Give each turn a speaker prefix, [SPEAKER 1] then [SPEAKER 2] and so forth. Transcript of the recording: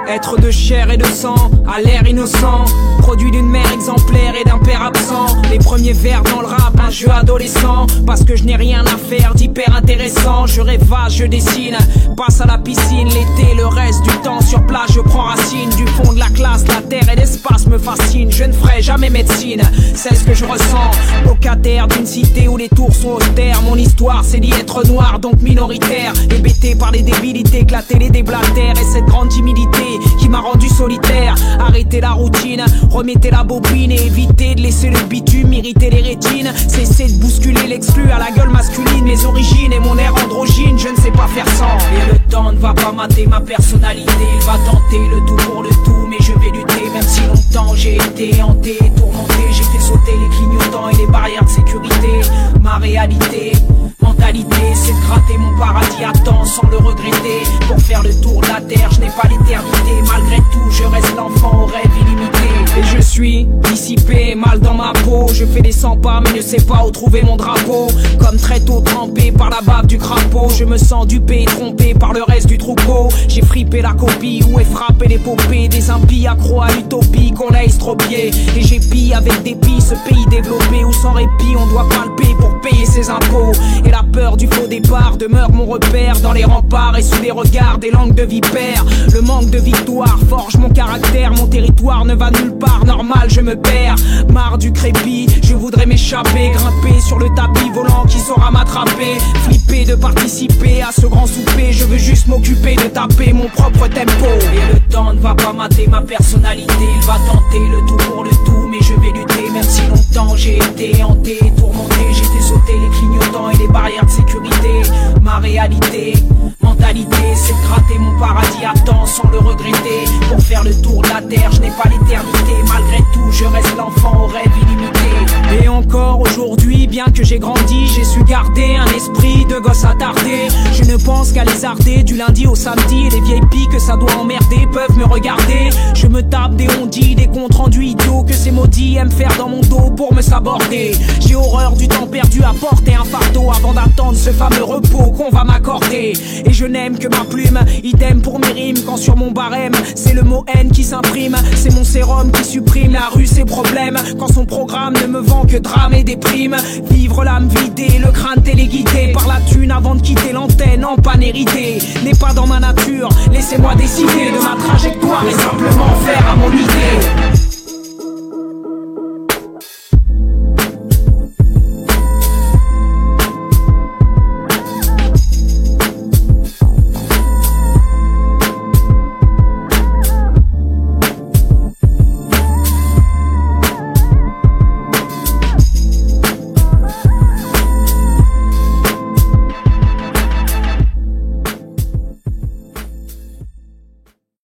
[SPEAKER 1] Être de chair et de sang, à l'air innocent, produit d'une mère exemplaire et d'un père absent. Les premiers vers dans le rap, un jeu adolescent, parce que je n'ai rien à faire d'hyper intéressant. Je rêvasse, je dessine, passe à la piscine l'été, le reste du temps sur place je prends racine. Du fond de la classe, la terre et l'espace me fascinent. Je ne ferai jamais médecine, c'est ce que je ressens. Locataire d'une cité où les tours sont austères. Mon histoire c'est d'y être noir, donc minoritaire. Hébété par les débilités que la télé déblatère. Et cette grande timidité qui m'a rendu solitaire. Arrêtez la routine, remettez la bobine et évitez de laisser le bitume irriter les rétines. Cessez de bousculer l'exclu à la gueule masculine. Mes origines et mon air androgyne, je ne sais pas faire sans. Et le temps ne va pas mater ma personnalité. Il va tenter le tout pour le tout, mais je vais lutter. Même si longtemps j'ai été hanté, tourmenté, j'ai fait sauter les clignotants et les barrières de sécurité. Ma réalité, mentalité, c'est de gratter mon paradis à temps sans le regretter. Pour faire le tour de la terre, je n'ai pas l'éternité. Malgré tout, je reste l'enfant au rêve illimité. Et je suis dissipé, mal dans ma peau. Je fais des 100 pas mais ne sais pas où trouver mon drapeau. Comme très tôt trempé par la bave du crapaud. Je me sens dupé, trompé par le reste du troupeau. J'ai frippé la copie, où est frappé l'épopée des impies accros à l'utopie qu'on a estropié. Et j'épie avec dépit ce pays développé où sans répit on doit palper pour payer ses impôts. Et la peur du faux départ demeure mon repère dans les remparts et sous les regards des langues de vipères. Le manque de victoire forge mon caractère. Mon territoire ne va nulle part, normal je me perds. Marre du crépi, je voudrais m'échapper. Grimper sur le tapis volant qui saura m'attraper. Flipper de participer à ce grand souper. Je veux juste m'occuper de taper mon propre tempo. Et le temps ne va pas mater ma personnalité. Il va tenter le tout pour le tout, mais je vais lutter. Même si longtemps j'ai été hanté, tourmenté, j'ai fait sauter les clignotants et les barrières de sécurité. Ma réalité, mentalité, c'est de gratter mon paradis à temps sans le regretter. Pour faire le tour de la terre, je n'ai pas l'éternité. Malgré tout, je reste l'enfant au rêve illimité. Et encore aujourd'hui, bien que j'ai grandi, j'ai su garder un esprit de gosse attardé. Je ne pense qu'à les arder du lundi au samedi. Et les vieilles pilles que ça doit emmerder peuvent me regarder. Je me tape des ondits, des comptes rendus idiots que ces maudits aiment faire dans mon dos pour me saborder. J'ai horreur du temps perdu à porter un fardeau avant d'attendre ce fameux repos qu'on va m'accorder. Et je n'aime que ma plume, idem pour mes rimes. Quand sur mon barème, c'est le mot haine qui s'imprime. C'est mon sérum qui supprime la rue, ses problèmes. Quand son programme ne me vend que drame et déprime. Vivre l'âme vidée, le crâne téléguidé par la thune avant de quitter l'antenne en panne héritée. N'est pas dans ma nature, laissez-moi décider de ma trajectoire et simplement faire à mon idée.